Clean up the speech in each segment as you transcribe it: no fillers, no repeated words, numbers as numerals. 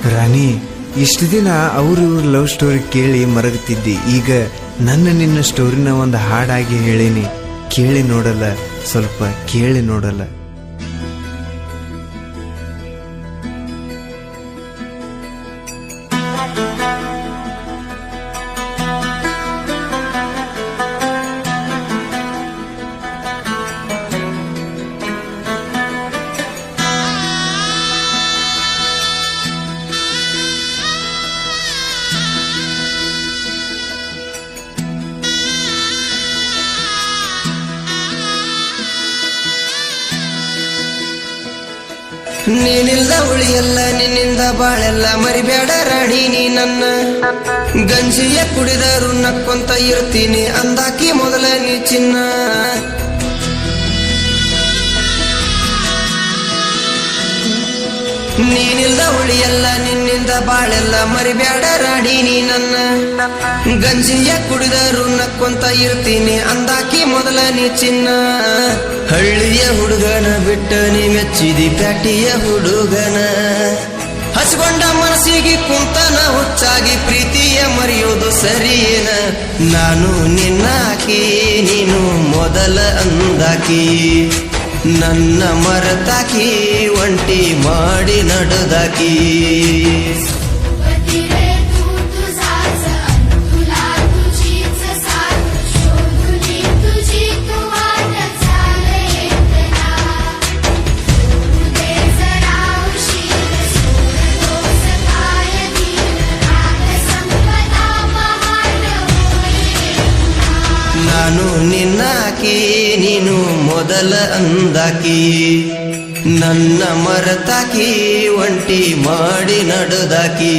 ರಾಣಿ, ಇಷ್ಟು ದಿನ ಅವ್ರ ಲವ್ ಸ್ಟೋರಿ ಕೇಳಿ ಮರಗುತ್ತಿದ್ದಿ. ಈಗ ನನ್ನ ನಿನ್ನ ಸ್ಟೋರಿನ ಒಂದು ಹಾಡಾಗಿ ಹೇಳೀನಿ. ಕೇಳಿ ನೋಡಲ್ಲ, ಸ್ವಲ್ಪ ಕೇಳಿ ನೋಡಲ್ಲ. ನೀನಿಲ್ದ ಉಳಿಯಲ್ಲ, ನಿನ್ನಿಂದ ಬಾಳೆಲ್ಲ, ಮರಿಬೇಡ ರಾಣಿ ನೀ ನನ್ನ. ಗಂಜಿಯ ಕುಡಿದರು ನಕ್ಕೊಂತ ಇರ್ತೀನಿ ಅಂದಾಕಿ ಮೊದಲ ನೀ ಚಿನ್ನ. ನೀನಿಲ್ದ ಉಳಿಯಲ್ಲ, ನಿನ್ನಿಂದ ಬಾಳೆಲ್ಲ, ಮರಿಬೇಡ ರಾಣಿ ನೀ ನನ್ನ. ಗಂಜಿಯ ಕುಡಿದರು ನಕ್ಕೊಂತ ಇರ್ತೀನಿ ಅಂದಾಕಿ ಮೊದಲ ನೀ ಚಿನ್ನ. ಹಳ್ಳಿಯ ಹುಡುಗನ ಬಿಟ್ಟ ನೀ ಮೆಚ್ಚಿದಿ ಪ್ಯಾಟಿಯ ಹುಡುಗನ. ಹಚ್ಕೊಂಡ ಮನಸ್ಸಿಗೆ ಕುಂತನ ಹುಚ್ಚಾಗಿ ಪ್ರೀತಿಯ ಮರೆಯೋದು ಸರಿಯೇನ. ನಾನು ನಿನ್ನಾಕಿ, ನೀನು ಮೊದಲ ಅಂದಾಕಿ. ನನ್ನ ಮರತಾಕಿ, ಒಂಟಿ ಮಾಡಿ ನಡುದಾಕಿ. ನಾನು ನಿನ್ನಾಕಿ, ನೀನು ಮೊದಲ ಅಂದಾಕಿ. ನನ್ನ ಮರತಾಕಿ, ಒಂಟಿ ಮಾಡಿ ನಡುದಾಕಿ.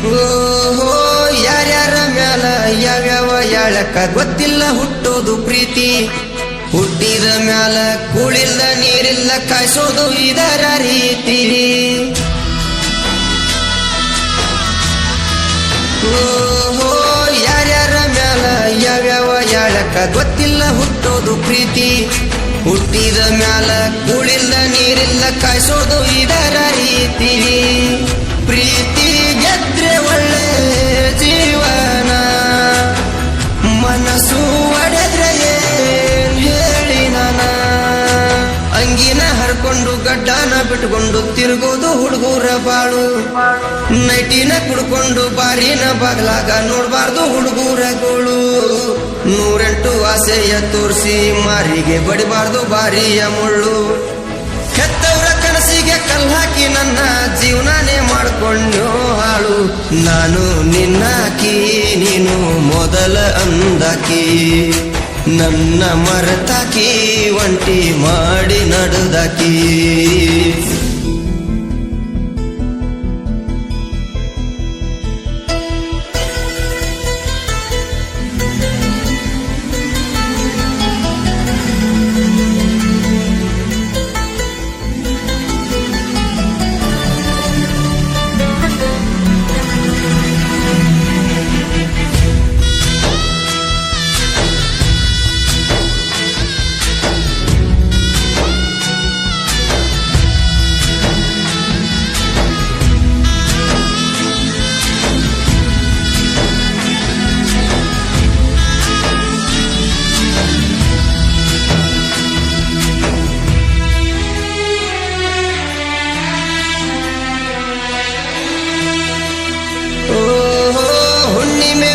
ಓಹೋ, ಯಾರ್ಯಾರ ಮ್ಯಾಲ ಯಾವ್ಯಾವ ಯಾಳಕ್ಕ ಗೊತ್ತಿಲ್ಲ ಹುಟ್ಟೋದು ಪ್ರೀತಿ. ಹುಟ್ಟಿದ ಮ್ಯಾಲ ಕೂಳಿಲ್ಲ ನೀರಿಲ್ಲ ಕಾಯಿಸೋದು ಇದರ ರೀತಿ. ಓಹೋ, ಯಾರ್ಯಾರ ಮ್ಯಾಲ ಯಾವ್ಯಾವ ಯಾಳಕ್ಕ ಗೊತ್ತಿಲ್ಲ ಹುಟ್ಟೋದು ಪ್ರೀತಿ. ಹುಟ್ಟಿದ ಮ್ಯಾಲ ಕೂಳಿಲ್ಲ ನೀರಿಲ್ಲ ಕಾಯಿಸೋದು ಇದರ ರೀತಿ. ಪ್ರೀತಿ ಗೆದ್ರೆ ಒಳ್ಳೆ ಜೀವನ, ಮನಸ್ಸು ಒಡೆದ್ರೆ ಏನ್ ಹೇಳಿ ನಾನ. ಅಂಗಿನ ಹರ್ಕೊಂಡು ಗಡ್ಡನ ಬಿಟ್ಕೊಂಡು ತಿರುಗೋದು ಹುಡುಗರ ಬಾಳು. ನೈಟಿನ ಕುಡ್ಕೊಂಡು ಬಾರಿನ ಬಾಗ್ಲಾಗ ನೋಡ್ಬಾರ್ದು ಹುಡುಗರ ಗೋಳು. 108 ಆಸೆಯ ತೋರಿಸಿ ಮಾರಿಗೆ ಬಡಿಬಾರ್ದು ಬಾರಿಯ ಮುಳ್ಳು. ಹೆತ್ತವ್ರ ಕನಸಿಗೆ ಕಲ್ಹಾಕಿ ನನ್ನ ಜೀವನಾನೇ ಮಾಡ್ಕೊಂಡು ಹಾಳು. ನಾನು ನಿನ್ನಾಕಿ, ನೀನು ಮೊದಲ ಅಂದಾಕಿ. ನನ್ನ ಮರತಾಕಿ, ಒಂಟಿ ಮಾಡಿ ನಡುದಾಕಿ.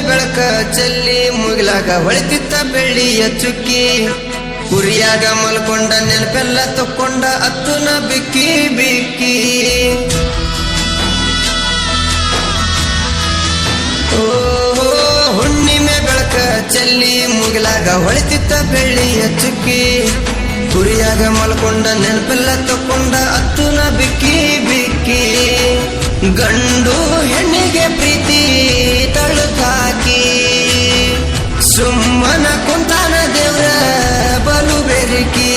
ಬೆಳಕ ಚೆಲ್ಲಿ ಮುಗಿಲಾಗ ಹೊಳಿತಿತ್ತ ಬೆಳ್ಳಿಯ ಚುಕ್ಕಿ. ಕುರಿಯಾಗ ಮಲ್ಕೊಂಡ ನೆನಪೆಲ್ಲ ತಕ್ಕೊಂಡ ಅತ್ತುನ ಬಿಕ್ಕಿ ಬಿಕ್ಕಿ ಓಹೋ ಹುಣ್ಣಿಮೆ ಬೆಳಕ ಚೆಲ್ಲಿ ಮುಗಿಲಾಗ ಹೊಳಿತಿತ್ತ ಬೆಳ್ಳಿಯ ಚುಕ್ಕಿ ಕುರಿಯಾಗ ಮಲ್ಕೊಂಡ ನೆನಪೆಲ್ಲ ತಕ್ಕೊಂಡ ಅತ್ತುನ ಬಿಕ್ಕಿ ಬಿಕ್ಕಿ ಗಂಡು ಹೆಣ್ಣಿಗೆ ಪ್ರೀತಿ ತಳುಕಾಕಿ ಸುಮ್ಮನ ಕುಂತಾನ ದೇವ್ರ ಬಲು ಬೆರಿಕಿ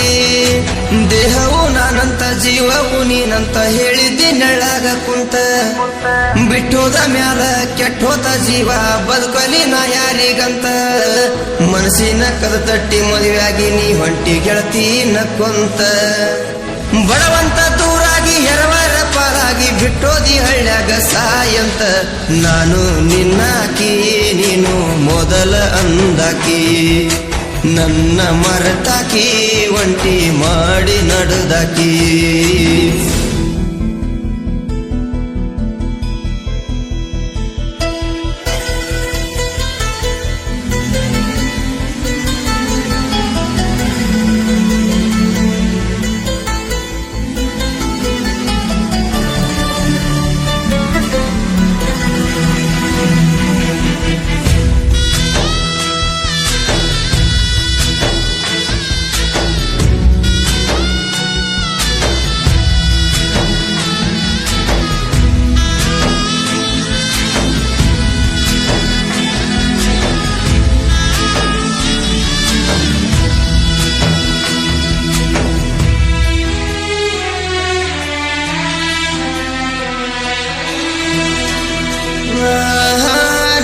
ದೇಹವು ನಾನಂತ ಜೀವವು ನೀನಂತ ಹೇಳಿದ್ದಿ ನೆಳಾಗ ಕುಂತ ಬಿಟ್ಟೋದ ಮ್ಯಾಲ ಕೆಟ್ಟೋತ ಜೀವ ಬದುಕಲಿ ನಾ ಯಾರಿಗಂತ ಮನಸ್ಸಿನ ಕದ ತಟ್ಟಿ ಮದುವೆಯಾಗಿ ನೀ ಹೊಂಟಿ ಗೆಳತಿ ನಕ್ಕೊಂತ ಬಡವಂತ ದೂರಾಗಿ ಎರವರ ಪಾಲಾಗಿ ಬಿಟ್ಟೋದಿ ಹಳ್ಳ್ಯಾಗ ಸಾಯಂತ ನಾನು ನಿನ್ನಾಕಿ ನೀನು ಮೊದಲ ಅಂದಾಕಿ ನನ್ನ ಮರೆತಾಕಿ ಒಂಟಿ ಮಾಡಿ ನಡೆದಾಕಿ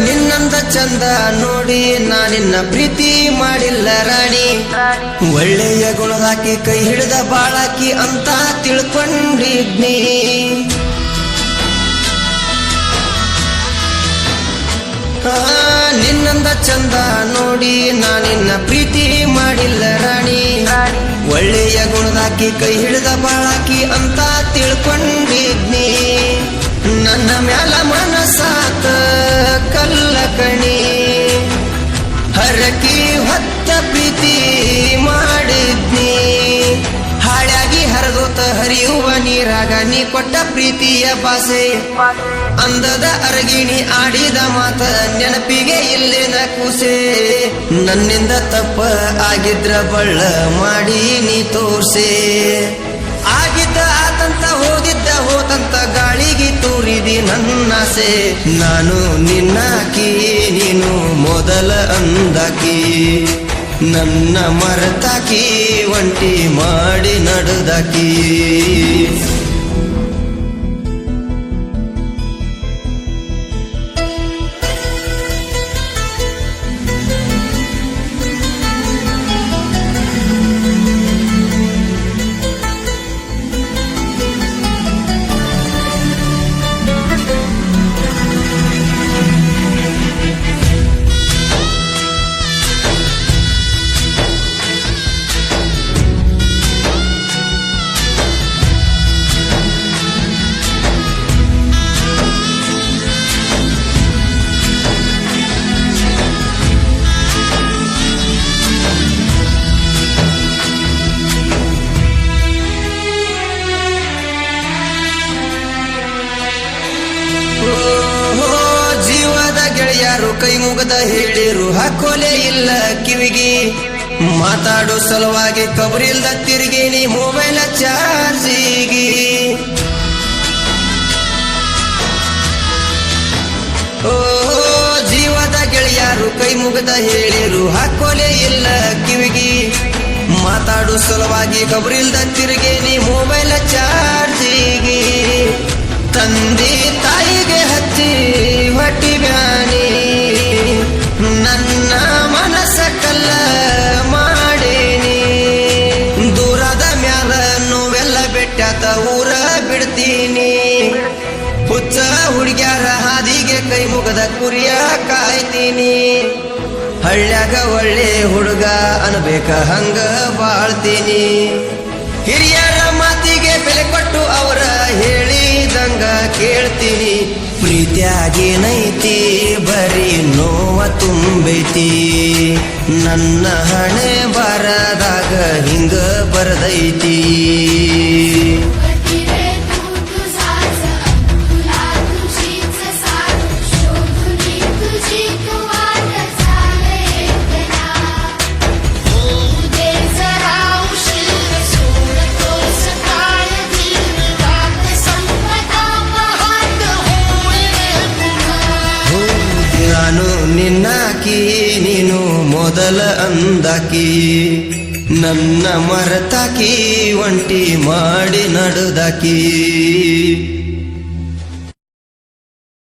ನಿನ್ನಂದ ಚಂದ ನೋಡಿ ನಾನಿನ್ನ ಪ್ರೀತಿ ಮಾಡಿಲ್ಲ ರಾಣಿ ಒಳ್ಳೆಯ ಗುಣದಾಕಿ ಕೈ ಹಿಡಿದ ಬಾಳಾಕಿ ಅಂತ ತಿಳ್ಕೊಂಡಿದ್ನಿ ನಿನ್ನಂದ ಚಂದ ನೋಡಿ ನಾನಿನ್ನ ಪ್ರೀತಿ ಮಾಡಿಲ್ಲ ರಾಣಿ ಒಳ್ಳೆಯ ಗುಣದಾಕಿ ಕೈ ಹಿಡಿದ ಬಾಳಾಕಿ ಅಂತ ತಿಳ್ಕೊಂಡಿದ್ನಿ ನನ್ನ ಮ್ಯಾಲ ಮನಸಾತ ಕಲ್ಲ ಕಣಿ ಹರಕಿ ಹೊತ್ತ ಪ್ರೀತಿ ಮಾಡಿದ್ನಿ ಹಾಳಾಗಿ ಹರಿದೋತ ಹರಿಯುವ ನೀರಾಗ ನೀ ಕೊಟ್ಟ ಪ್ರೀತಿಯ ಭಾಷೆ ಅಂದದ ಅರಗಿಣಿ ಆಡಿದ ಮಾತ ನೆನಪಿಗೆ ಇಲ್ಲೇನ ಕೂಸೆ ನನ್ನಿಂದ ತಪ್ಪ ಆಗಿದ್ರ ಬಳ್ಳ ಮಾಡಿ ನೀ ತೋರ್ಸೆ ಆಗಿದ್ದ ಆತಂತ ಹೋದಿದ್ದ ಹೋತಂತ ಗಾಳಿಗೆ ತೂರಿದಿ ನನ್ನಾಸೆ ನಾನು ನಿನ್ನಾಕಿ ನೀನು ಮೊದಲ ಅಂದಾಕಿ ನನ್ನ ಮರೆತಾಕಿ ಒಂಟಿ ಮಾಡಿ ನಡೆದಾಕಿ ಯಾರು ಕೈ ಮುಗದ ಹೇಳಿರು ಹಾಕೋಲೆ ಇಲ್ಲ ಕಿವಿಗಿ ಮಾತಾಡೋ ಸಲುವಾಗಿ ಕಬರಿಲ್ದ ತಿರುಗಿ ನೀ ಮೊಬೈಲ್ ಚಾರ್ಜಿಗಿ ಓ ಜೀವದ ಗೆಳೆಯರು ಕೈ ಮುಗದ ಹೇಳಿರು ಹಾಕೋಲೆ ಇಲ್ಲ ಕಿವಿಗಿ ಮಾತಾಡೋ ಸಲುವಾಗಿ ಕಬರಿಲ್ದ ತಿರುಗಿ ನೀ ಮೊಬೈಲ್ ಚಾರ್ಜಿಗಿ ತಂದೆ ತಾಯಿಗೆ ಹಚ್ಚಿ ಹೊಟ್ಟಿ ಬ್ಯಾನಿ ನನ್ನ ಮನಸ್ಸ ಕಲ್ಲ ಮಾಡೇನಿ ದೂರದ ಮ್ಯಾಲ ನೋವೆಲ್ಲ ಬೆಟ್ಟಾತ ಊರ ಬಿಡ್ತೀನಿ ಹುಚ್ಚ ಹುಡುಗ್ಯಾರ ಹಾದಿಗೆ ಕೈ ಮುಗದ ಕುರಿಯ ಕಾಯ್ತೀನಿ ಹಳ್ಳ್ಯಾಗ ಒಳ್ಳೆ ಹುಡುಗ ಅನ್ಬೇಕ ಹಂಗ ಬಾಳ್ತೀನಿ ಹಿರಿಯರ ಮಾತಿಗೆ ಬೆಲೆ ಕೊಟ್ಟು ಅವರ ಹೇಳಿದಂಗ ಕೇಳ್ತೀನಿ ಪ್ರೀತ್ಯಾಗೇನೈತಿ ಬರೀ ನೋವ ತುಂಬೈತಿ ನನ್ನ ಹಣೆ ಬರದಾಗ ಹಿಂಗ ಬರದೈತಿ ನಾನು ನಿನ್ನಾಕಿ ನೀನು ಮೊದಲ ಅಂದಾಕಿ ನನ್ನ ಮರತಾಕಿ ಒಂಟಿ ಮಾಡಿ ನಡುದಾಕಿ